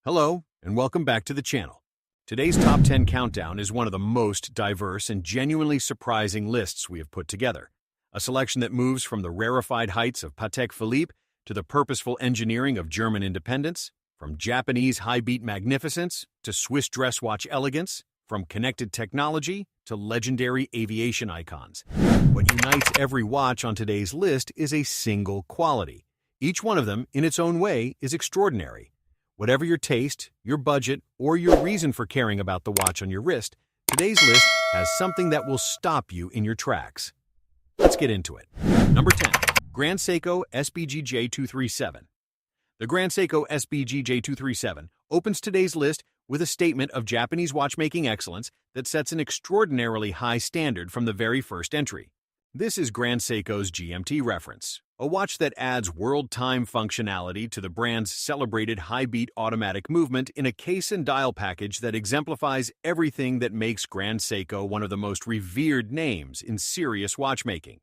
Hello, and welcome back to the channel. Today's Top 10 Countdown is one of the most diverse and genuinely surprising lists we have put together. A selection that moves from the rarefied heights of Patek Philippe to the purposeful engineering of German independence, from Japanese high-beat magnificence to Swiss dress watch elegance, from connected technology to legendary aviation icons. What unites every watch on today's list is a single quality. Each one of them, in its own way, is extraordinary. Whatever your taste, your budget, or your reason for caring about the watch on your wrist, today's list has something that will stop you in your tracks. Let's get into it. Number 10. Grand Seiko SBG J237. The Grand Seiko SBG J237 opens today's list with a statement of Japanese watchmaking excellence that sets an extraordinarily high standard from the very first entry. This is Grand Seiko's GMT reference, a watch that adds world time functionality to the brand's celebrated high-beat automatic movement in a case and dial package that exemplifies everything that makes Grand Seiko one of the most revered names in serious watchmaking.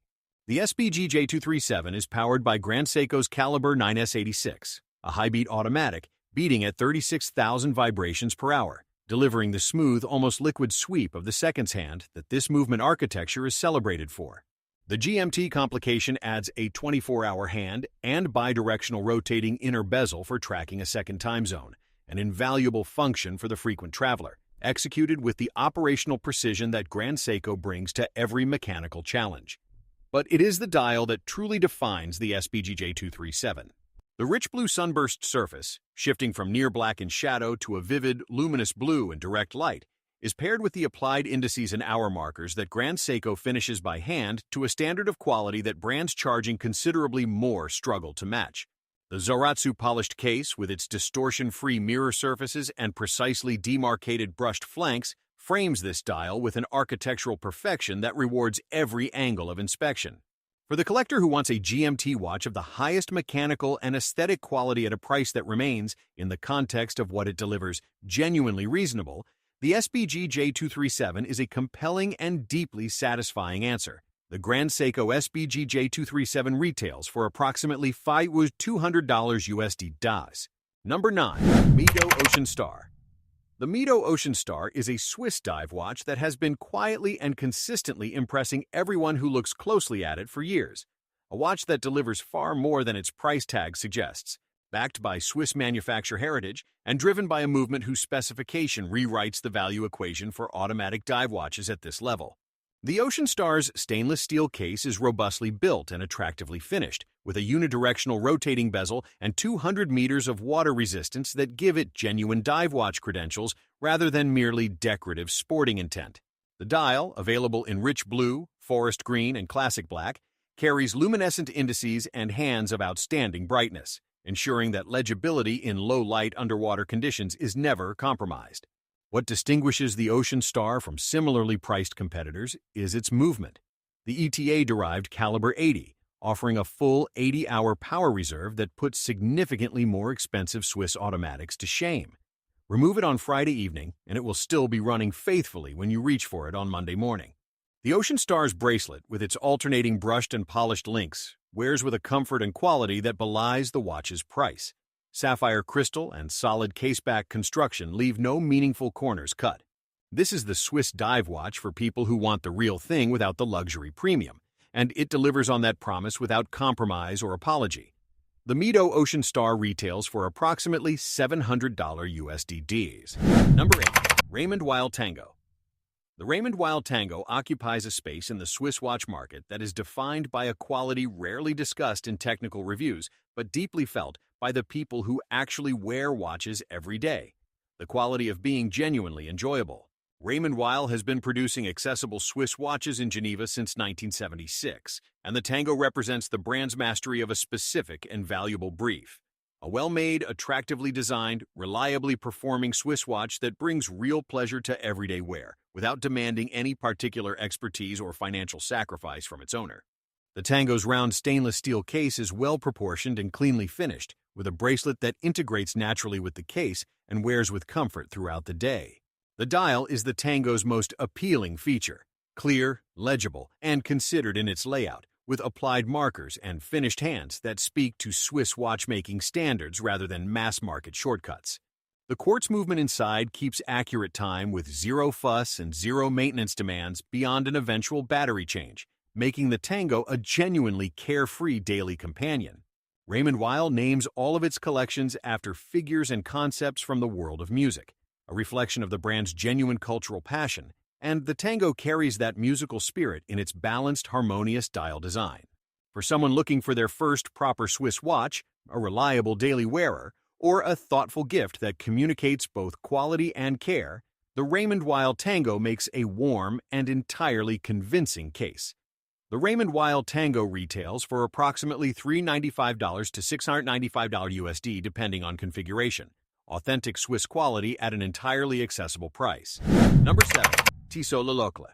The SBG J237 is powered by Grand Seiko's Caliber 9S86, a high-beat automatic beating at 36,000 vibrations per hour, delivering the smooth, almost liquid sweep of the seconds hand that this movement architecture is celebrated for. The GMT complication adds a 24-hour hand and bidirectional rotating inner bezel for tracking a second time zone, an invaluable function for the frequent traveler, executed with the operational precision that Grand Seiko brings to every mechanical challenge. But it is the dial that truly defines the SBG J237. The rich blue sunburst surface, shifting from near black in shadow to a vivid, luminous blue in direct light, is paired with the applied indices and hour markers that Grand Seiko finishes by hand to a standard of quality that brands charging considerably more struggle to match. The Zaratsu polished case, with its distortion-free mirror surfaces and precisely demarcated brushed flanks, frames this dial with an architectural perfection that rewards every angle of inspection. For the collector who wants a GMT watch of the highest mechanical and aesthetic quality at a price that remains, in the context of what it delivers, genuinely reasonable, the SBG J237 is a compelling and deeply satisfying answer. The Grand Seiko SBG J237 retails for approximately $200 USD. Number 9. Mido Ocean Star. The Mido Ocean Star is a Swiss dive watch that has been quietly and consistently impressing everyone who looks closely at it for years. A watch that delivers far more than its price tag suggests. Backed by Swiss manufacture heritage and driven by a movement whose specification rewrites the value equation for automatic dive watches at this level. The Ocean Star's stainless steel case is robustly built and attractively finished, with a unidirectional rotating bezel and 200 meters of water resistance that give it genuine dive watch credentials rather than merely decorative sporting intent. The dial, available in rich blue, forest green, and classic black, carries luminescent indices and hands of outstanding brightness, ensuring that legibility in low-light underwater conditions is never compromised. What distinguishes the Ocean Star from similarly priced competitors is its movement. The ETA-derived Caliber 80, offering a full 80-hour power reserve that puts significantly more expensive Swiss automatics to shame. Remove it on Friday evening, and it will still be running faithfully when you reach for it on Monday morning. The Ocean Star's bracelet, with its alternating brushed and polished links, wears with a comfort and quality that belies the watch's price. Sapphire crystal and solid caseback construction leave no meaningful corners cut. This is the Swiss dive watch for people who want the real thing without the luxury premium, and it delivers on that promise without compromise or apology. The Mido Ocean Star retails for approximately $700 USD. Number 8. Raymond Weil Tango. The Raymond Weil Tango occupies a space in the Swiss watch market that is defined by a quality rarely discussed in technical reviews, but deeply felt by the people who actually wear watches every day. The quality of being genuinely enjoyable. Raymond Weil has been producing accessible Swiss watches in Geneva since 1976, and the Tango represents the brand's mastery of a specific and valuable brief. A well-made, attractively designed, reliably performing Swiss watch that brings real pleasure to everyday wear, without demanding any particular expertise or financial sacrifice from its owner. The Tango's round stainless steel case is well-proportioned and cleanly finished, with a bracelet that integrates naturally with the case and wears with comfort throughout the day. The dial is the Tango's most appealing feature, clear, legible, and considered in its layout, with applied markers and finished hands that speak to Swiss watchmaking standards rather than mass-market shortcuts. The quartz movement inside keeps accurate time with zero fuss and zero maintenance demands beyond an eventual battery change, making the Tango a genuinely carefree daily companion. Raymond Weil names all of its collections after figures and concepts from the world of music, a reflection of the brand's genuine cultural passion, and the Tango carries that musical spirit in its balanced, harmonious dial design. For someone looking for their first proper Swiss watch, a reliable daily wearer, or a thoughtful gift that communicates both quality and care, the Raymond Weil Tango makes a warm and entirely convincing case. The Raymond Weil Tango retails for approximately $395 to $695 USD depending on configuration. Authentic Swiss quality at an entirely accessible price. Number 7. Tissot Le Locle.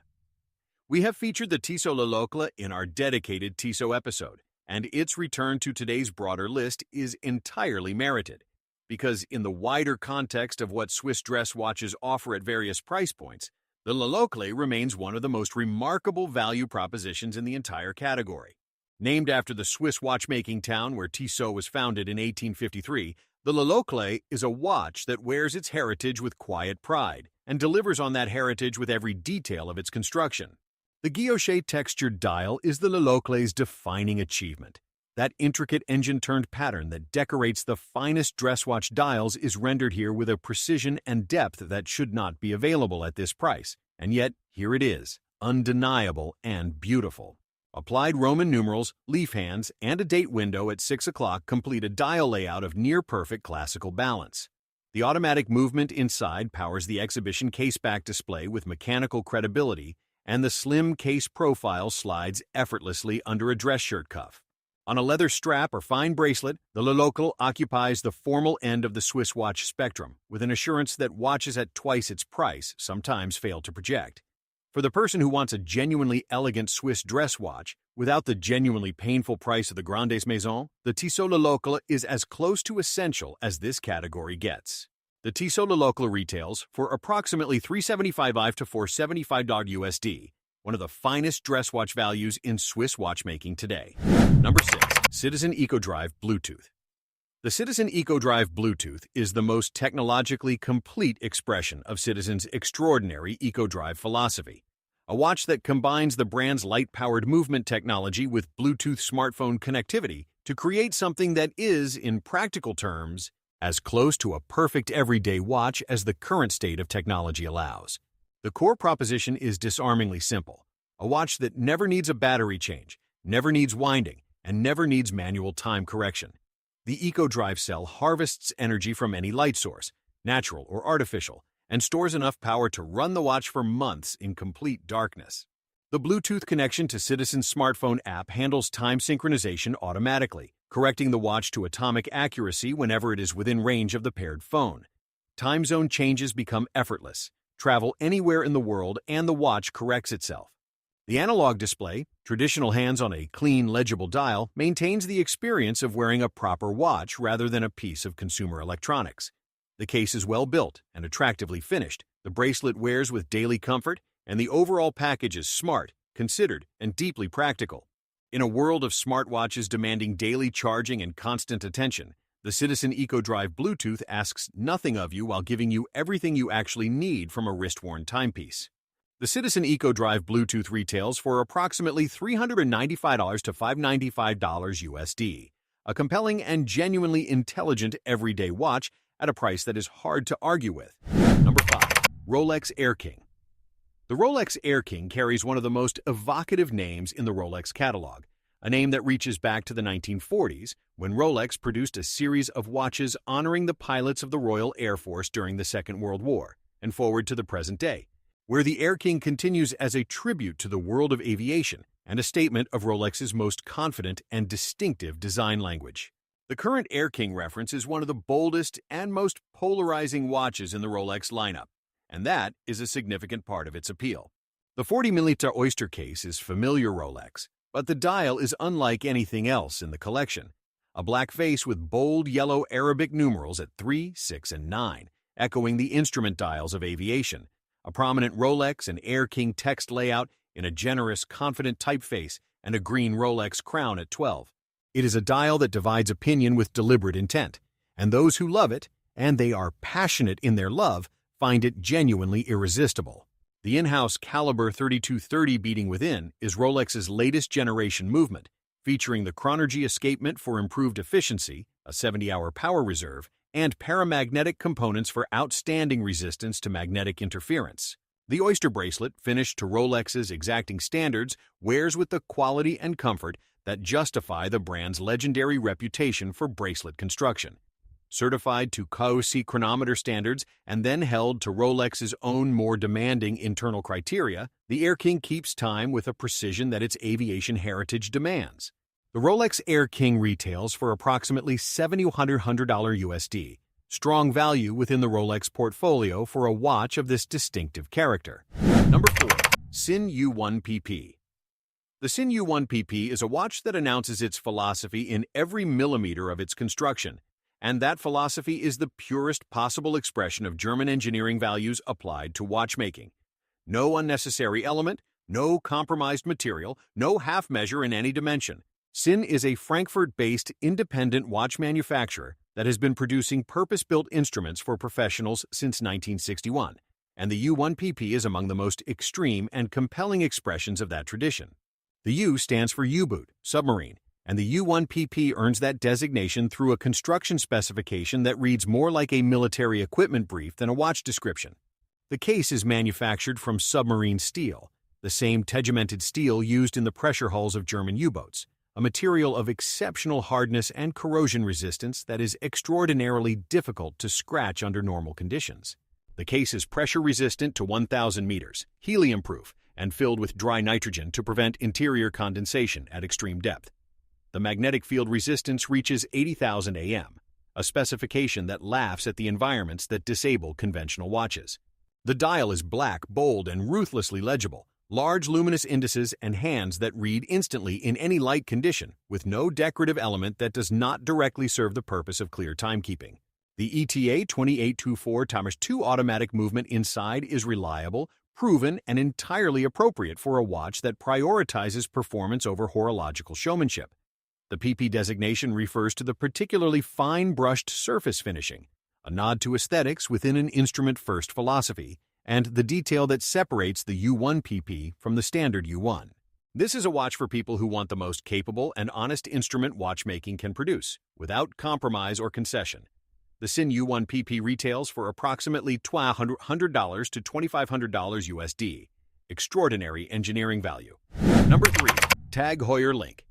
We have featured the Tissot Le Locle in our dedicated Tissot episode, and its return to today's broader list is entirely merited. Because in the wider context of what Swiss dress watches offer at various price points, the Le Locle remains one of the most remarkable value propositions in the entire category. Named after the Swiss watchmaking town where Tissot was founded in 1853, the Le Locle is a watch that wears its heritage with quiet pride and delivers on that heritage with every detail of its construction. The guilloche textured dial is the Le Locle's defining achievement. That intricate engine-turned pattern that decorates the finest dress watch dials is rendered here with a precision and depth that should not be available at this price, and yet here it is, undeniable and beautiful. Applied Roman numerals, leaf hands, and a date window at 6 o'clock complete a dial layout of near-perfect classical balance. The automatic movement inside powers the exhibition caseback display with mechanical credibility, and the slim case profile slides effortlessly under a dress shirt cuff. On a leather strap or fine bracelet, the Le Locle occupies the formal end of the Swiss watch spectrum, with an assurance that watches at twice its price sometimes fail to project. For the person who wants a genuinely elegant Swiss dress watch, without the genuinely painful price of the Grandes Maisons, the Tissot Le Locle is as close to essential as this category gets. The Tissot Le Locle retails for approximately $375 to $475 USD, one of the finest dress watch values in Swiss watchmaking today. Number 6. Citizen EcoDrive Bluetooth. The Citizen EcoDrive Bluetooth is the most technologically complete expression of Citizen's extraordinary EcoDrive philosophy, a watch that combines the brand's light-powered movement technology with Bluetooth smartphone connectivity to create something that is, in practical terms, as close to a perfect everyday watch as the current state of technology allows. The core proposition is disarmingly simple, a watch that never needs a battery change, never needs winding, and never needs manual time correction. The EcoDrive cell harvests energy from any light source, natural or artificial, and stores enough power to run the watch for months in complete darkness. The Bluetooth connection to Citizen's smartphone app handles time synchronization automatically, correcting the watch to atomic accuracy whenever it is within range of the paired phone. Time zone changes become effortless. Travel anywhere in the world and the watch corrects itself. The analog display, traditional hands on a clean, legible dial, maintains the experience of wearing a proper watch rather than a piece of consumer electronics. The case is well built and attractively finished, the bracelet wears with daily comfort, and the overall package is smart, considered, and deeply practical. In a world of smartwatches demanding daily charging and constant attention, the Citizen EcoDrive Bluetooth asks nothing of you while giving you everything you actually need from a wrist-worn timepiece. The Citizen EcoDrive Bluetooth retails for approximately $395 to $595 USD, a compelling and genuinely intelligent everyday watch at a price that is hard to argue with. Number 5. Rolex Air King. The Rolex Air King carries one of the most evocative names in the Rolex catalog, a name that reaches back to the 1940s, when Rolex produced a series of watches honoring the pilots of the Royal Air Force during the Second World War, and forward to the present day, where the Air King continues as a tribute to the world of aviation and a statement of Rolex's most confident and distinctive design language. The current Air King reference is one of the boldest and most polarizing watches in the Rolex lineup, and that is a significant part of its appeal. The 40mm Oyster case is familiar Rolex, but the dial is unlike anything else in the collection. A black face with bold yellow Arabic numerals at 3, 6, and 9, echoing the instrument dials of aviation. A prominent Rolex and Air King text layout in a generous, confident typeface, and a green Rolex crown at 12. It is a dial that divides opinion with deliberate intent, and those who love it and they are passionate in their love, find it genuinely irresistible. The in-house Caliber 3230 beating within is Rolex's latest generation movement, featuring the Chronergy escapement for improved efficiency, a 70-hour power reserve, and paramagnetic components for outstanding resistance to magnetic interference. The Oyster bracelet, finished to Rolex's exacting standards, wears with the quality and comfort that justify the brand's legendary reputation for bracelet construction. Certified to CAOC chronometer standards and then held to Rolex's own more demanding internal criteria, the Air King keeps time with a precision that its aviation heritage demands. The Rolex Air King retails for approximately $7,100 USD, strong value within the Rolex portfolio for a watch of this distinctive character. Number 4. Sin U1 PP. The Sin U1 PP is a watch that announces its philosophy in every millimeter of its construction, and that philosophy is the purest possible expression of German engineering values applied to watchmaking. No unnecessary element, no compromised material, no half measure in any dimension. Sin is a Frankfurt-based independent watch manufacturer that has been producing purpose-built instruments for professionals since 1961, and the U1 PP is among the most extreme and compelling expressions of that tradition. The U stands for U-boot, submarine, and the U1 PP earns that designation through a construction specification that reads more like a military equipment brief than a watch description. The case is manufactured from submarine steel, the same tegimented steel used in the pressure hulls of German U-boats, a material of exceptional hardness and corrosion resistance that is extraordinarily difficult to scratch under normal conditions. The case is pressure-resistant to 1,000 meters, helium-proof, and filled with dry nitrogen to prevent interior condensation at extreme depth. The magnetic field resistance reaches 80,000 AM, a specification that laughs at the environments that disable conventional watches. The dial is black, bold, and ruthlessly legible, large luminous indices and hands that read instantly in any light condition, with no decorative element that does not directly serve the purpose of clear timekeeping. The ETA 2824x2 automatic movement inside is reliable, proven, and entirely appropriate for a watch that prioritizes performance over horological showmanship. The PP designation refers to the particularly fine-brushed surface finishing, a nod to aesthetics within an instrument-first philosophy, and the detail that separates the U1 PP from the standard U1. This is a watch for people who want the most capable and honest instrument watchmaking can produce, without compromise or concession. The Sin U1 PP retails for approximately $1,200 to $2,500 USD. Extraordinary engineering value. Number 3. TAG Heuer Link.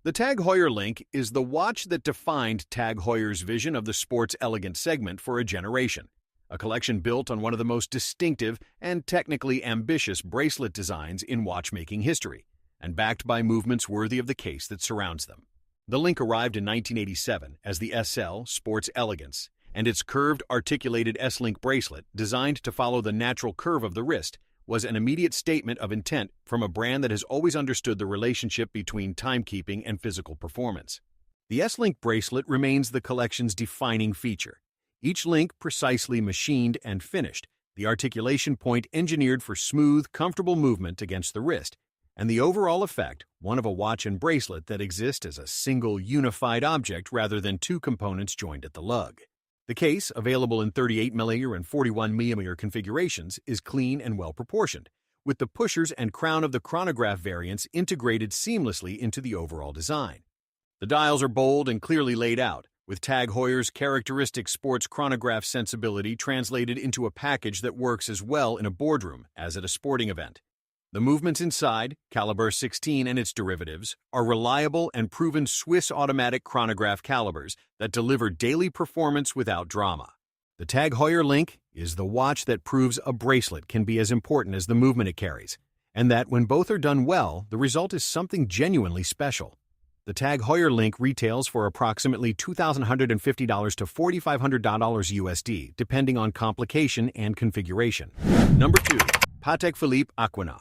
The TAG Heuer Link is the watch that defined TAG Heuer's vision of the sports elegant segment for a generation. A collection built on one of the most distinctive and technically ambitious bracelet designs in watchmaking history, and backed by movements worthy of the case that surrounds them. The Link arrived in 1987 as the SL Sports Elegance, and its curved, articulated S-Link bracelet, designed to follow the natural curve of the wrist, was an immediate statement of intent from a brand that has always understood the relationship between timekeeping and physical performance. The S-Link bracelet remains the collection's defining feature. Each link precisely machined and finished, the articulation point engineered for smooth, comfortable movement against the wrist, and the overall effect, one of a watch and bracelet that exist as a single unified object rather than two components joined at the lug. The case, available in 38mm and 41mm configurations, is clean and well-proportioned, with the pushers and crown of the chronograph variants integrated seamlessly into the overall design. The dials are bold and clearly laid out, with TAG Heuer's characteristic sports chronograph sensibility translated into a package that works as well in a boardroom as at a sporting event. The movements inside, Caliber 16 and its derivatives, are reliable and proven Swiss automatic chronograph calibers that deliver daily performance without drama. The TAG Heuer Link is the watch that proves a bracelet can be as important as the movement it carries, and that when both are done well, the result is something genuinely special. The TAG Heuer Link retails for approximately $2,150 to $4,500 USD, depending on complication and configuration. Number 2. Patek Philippe Aquanaut.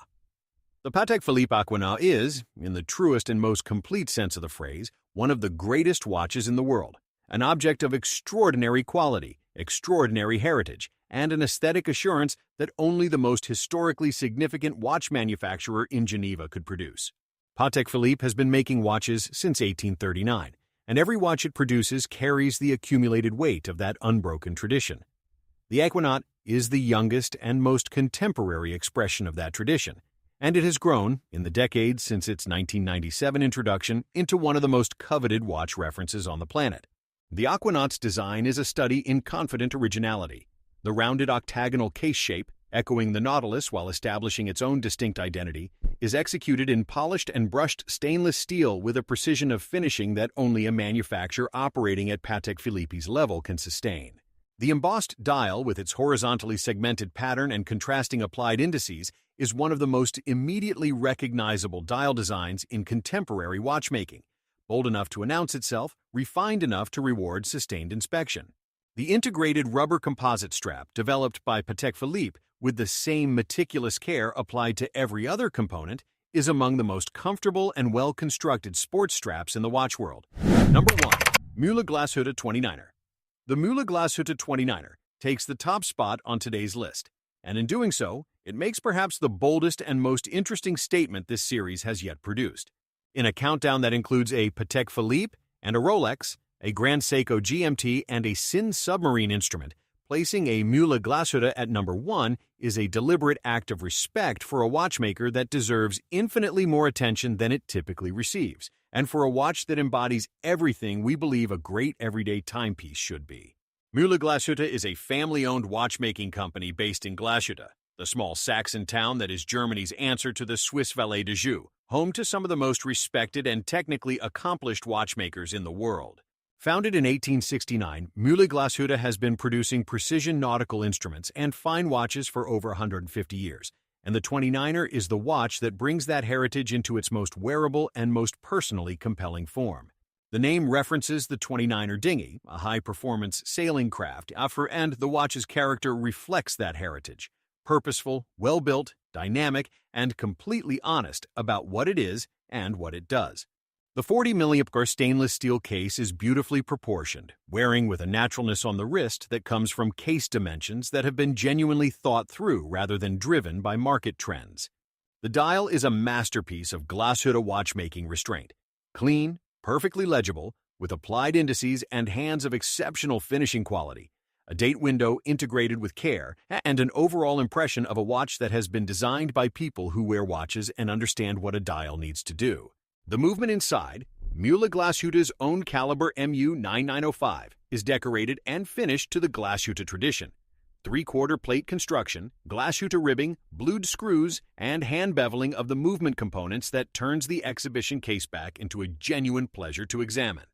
The Patek Philippe Aquanaut is, in the truest and most complete sense of the phrase, one of the greatest watches in the world, an object of extraordinary quality, extraordinary heritage, and an aesthetic assurance that only the most historically significant watch manufacturer in Geneva could produce. Patek Philippe has been making watches since 1839, and every watch it produces carries the accumulated weight of that unbroken tradition. The Equinox is the youngest and most contemporary expression of that tradition, and it has grown, in the decades since its 1997 introduction, into one of the most coveted watch references on the planet. The Aquanaut's design is a study in confident originality. The rounded octagonal case shape, echoing the Nautilus while establishing its own distinct identity, is executed in polished and brushed stainless steel with a precision of finishing that only a manufacturer operating at Patek Philippe's level can sustain. The embossed dial, with its horizontally segmented pattern and contrasting applied indices, is one of the most immediately recognizable dial designs in contemporary watchmaking, bold enough to announce itself, refined enough to reward sustained inspection. The integrated rubber composite strap, developed by Patek Philippe with the same meticulous care applied to every other component, is among the most comfortable and well-constructed sports straps in the watch world. Number 1. Mühle Glashütte 29er. The Mühle Glashütte 29er takes the top spot on today's list, and in doing so, it makes perhaps the boldest and most interesting statement this series has yet produced. In a countdown that includes a Patek Philippe and a Rolex, a Grand Seiko GMT, and a SIN submarine instrument, placing a Mühle Glashütte at number 1 is a deliberate act of respect for a watchmaker that deserves infinitely more attention than it typically receives, and for a watch that embodies everything we believe a great everyday timepiece should be. Mühle Glashütte is a family-owned watchmaking company based in Glashütte, the small Saxon town that is Germany's answer to the Swiss Valet de Joux, home to some of the most respected and technically accomplished watchmakers in the world. Founded in 1869, Mühle Glashütte has been producing precision nautical instruments and fine watches for over 150 years, and the 29er is the watch that brings that heritage into its most wearable and most personally compelling form. The name references the 29er dinghy, a high-performance sailing craft, and the watch's character reflects that heritage. Purposeful, well-built, dynamic, and completely honest about what it is and what it does. The 40 mm stainless steel case is beautifully proportioned, wearing with a naturalness on the wrist that comes from case dimensions that have been genuinely thought through rather than driven by market trends. The dial is a masterpiece of Glashütte watchmaking restraint. Clean, perfectly legible, with applied indices and hands of exceptional finishing quality, a date window integrated with care, and an overall impression of a watch that has been designed by people who wear watches and understand what a dial needs to do. The movement inside, Mühle Glashütte's own caliber MU-9905, is decorated and finished to the Glashütte tradition. Three-quarter plate construction, Glashütte ribbing, blued screws, and hand beveling of the movement components that turns the exhibition caseback into a genuine pleasure to examine.